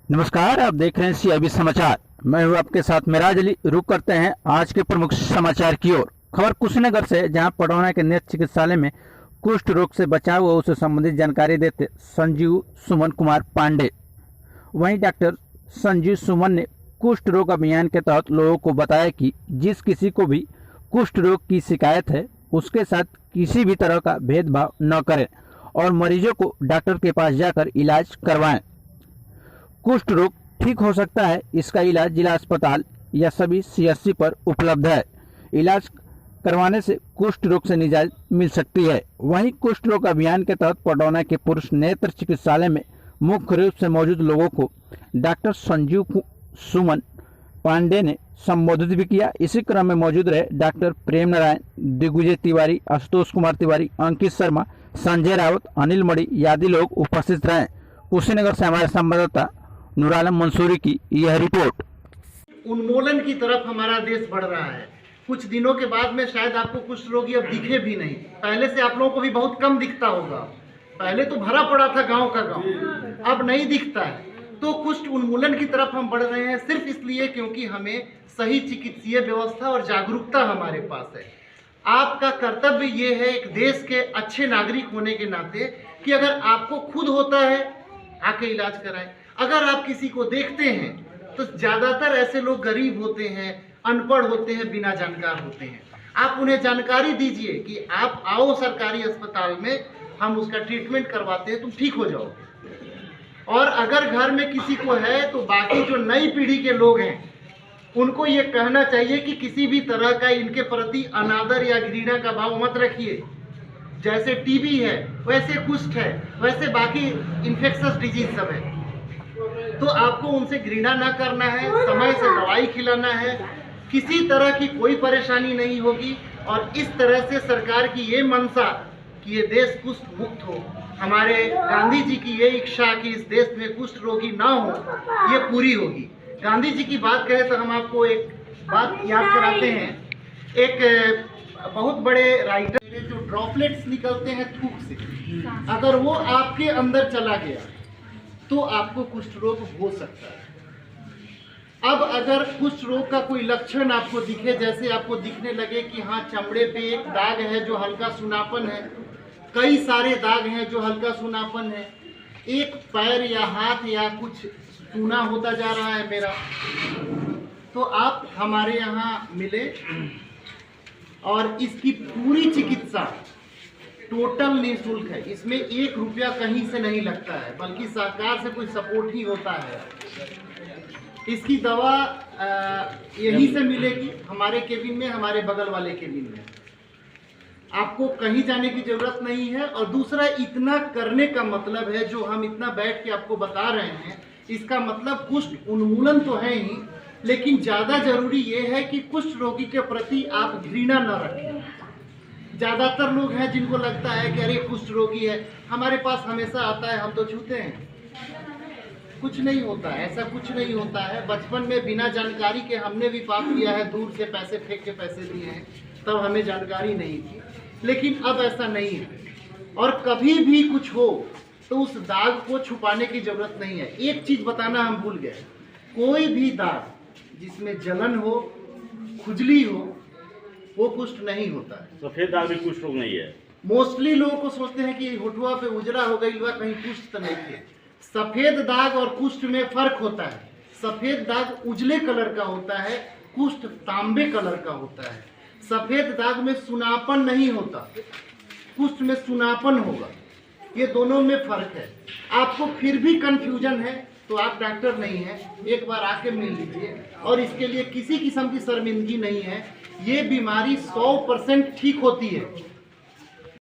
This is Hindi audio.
नमस्कार, आप देख रहे हैं सीआईबी समाचार। मैं हूं आपके साथ मिराज अली। रुक करते हैं आज के प्रमुख समाचार की ओर। खबर कुशीनगर से, जहां पडौना के नेत्र चिकित्सालय में कुष्ठ रोग से बचाव व उससे संबंधित जानकारी देते संजीव सुमन कुमार पांडे। वहीं डॉक्टर संजीव सुमन ने कुष्ठ रोग अभियान के तहत लोगों को बताया कि जिस किसी को भी कुष्ठ रोग की शिकायत है उसके साथ किसी भी तरह का भेदभाव न करें और मरीजों को डॉक्टर के पास जाकर इलाज करवाएं। कुष्ठ रोग ठीक हो सकता है, इसका इलाज जिला अस्पताल या सभी सीएचसी पर उपलब्ध है। इलाज करवाने से कुष्ठ रोग से निजात मिल सकती है। वहीं कुष्ठ रोग अभियान के तहत पडौना के पुरुष नेत्र चिकित्सालय में मुख्य रूप से मौजूद लोगों को डॉक्टर संजीव सुमन पांडे ने संबोधित भी किया। इसी क्रम में मौजूद रहे डॉक्टर प्रेम नारायण, दिग्विजय तिवारी, आशुतोष कुमार तिवारी, अंकित शर्मा, संजय रावत, अनिल मणि आदि लोग उपस्थित रहे। कुशीनगर से हमारे संवाददाता नूर आलम मंसूरी की यह रिपोर्ट। उन्मूलन की तरफ हमारा देश बढ़ रहा है। कुछ दिनों के बाद में शायद आपको कुष्ठ रोगी अब दिखे भी नहीं। पहले से आप लोगों को भी बहुत कम दिखता होगा। पहले तो भरा पड़ा था गांव का गांव, अब नहीं दिखता है। तो कुष्ठ उन्मूलन की तरफ हम बढ़ रहे हैं सिर्फ इसलिए क्योंकि हमें सही चिकित्सीय व्यवस्था और जागरूकता हमारे पास है। आपका कर्तव्य ये है एक देश के अच्छे नागरिक होने के नाते कि अगर आपको खुद होता है आके इलाज कराएं। अगर आप किसी को देखते हैं तो ज़्यादातर ऐसे लोग गरीब होते हैं, अनपढ़ होते हैं, बिना जानकार होते हैं। आप उन्हें जानकारी दीजिए कि आप आओ सरकारी अस्पताल में, हम उसका ट्रीटमेंट करवाते हैं, तुम ठीक हो जाओगे। और अगर घर में किसी को है तो बाकी जो नई पीढ़ी के लोग हैं उनको ये कहना चाहिए कि किसी भी तरह का इनके प्रति अनादर या घृणा का भाव मत रखिए। जैसे टीबी है, वैसे कुष्ठ है, वैसे बाकी इन्फेक्शस डिजीज सब है। तो आपको उनसे घृणा ना करना है, समय से दवाई खिलाना है, किसी तरह की कोई परेशानी नहीं होगी। और इस तरह से सरकार की ये मंशा कि ये देश कुष्ठ मुक्त हो, हमारे गांधी जी की ये इच्छा कि इस देश में कुष्ठ रोगी ना हो, ये पूरी होगी। गांधी जी की बात करें तो हम आपको एक बात याद कराते हैं। एक बहुत बड़े राइटर, जो ड्रॉपलेट्स निकलते हैं थूक से, अगर वो आपके अंदर चला गया तो आपको कुष्ठ रोग हो सकता है। अब अगर कुष्ठ रोग का कोई लक्षण आपको दिखे, जैसे आपको दिखने लगे कि हाँ चमड़े पे एक दाग है जो हल्का सुनापन है, कई सारे दाग हैं जो हल्का सुनापन है, एक पैर या हाथ या कुछ सूना होता जा रहा है मेरा, तो आप हमारे यहाँ मिले और इसकी पूरी चिकित्सा टोटल निःशुल्क है। इसमें 1 रुपया कहीं से नहीं लगता है, बल्कि सरकार से कोई सपोर्ट ही होता है। इसकी दवा यहीं से मिलेगी, हमारे केबिन में, हमारे बगल वाले केबिन में। आपको कहीं जाने की जरूरत नहीं है। और दूसरा, इतना करने का मतलब है, जो हम इतना बैठ के आपको बता रहे हैं, इसका मतलब कुष्ठ उन्मूलन तो है ही, लेकिन ज़्यादा जरूरी ये है कि कुष्ठ रोगी के प्रति आप घृणा न रखें। ज़्यादातर लोग हैं जिनको लगता है कि अरे कुष्ठ रोगी है, हमारे पास हमेशा आता है, हम तो छूते हैं। कुछ नहीं होता है, ऐसा कुछ नहीं होता है। बचपन में बिना जानकारी के हमने भी पाप किया है, दूर से पैसे फेंक के पैसे दिए हैं, तब हमें जानकारी नहीं थी। लेकिन अब ऐसा नहीं है। और कभी भी कुछ हो तो उस दाग को छुपाने की जरूरत नहीं है। एक चीज़ बताना हम भूल गए, कोई भी दाग जिसमें जलन हो, खुजली हो, वो कुष्ठ नहीं होता है। सफेद दाग भी कुष्ठ रोग नहीं है। मोस्टली लोगों को सोचते हैं कि होठुआ पे उजरा हो गई, कहीं कुष्ठ तो नहीं है। सफेद दाग और कुष्ठ में फर्क होता है। सफेद दाग उजले कलर का होता है, कुष्ठ तांबे कलर का होता है। सफेद दाग में सुनापन नहीं होता, कुष्ठ में सुनापन होगा। ये दोनों में फर्क है। आपको फिर भी कंफ्यूजन है तो आप डॉक्टर नहीं हैं, एक बार आके मिल लीजिए। और इसके लिए किसी किस्म की शर्मिंदगी नहीं है। ये बीमारी 100% ठीक होती है।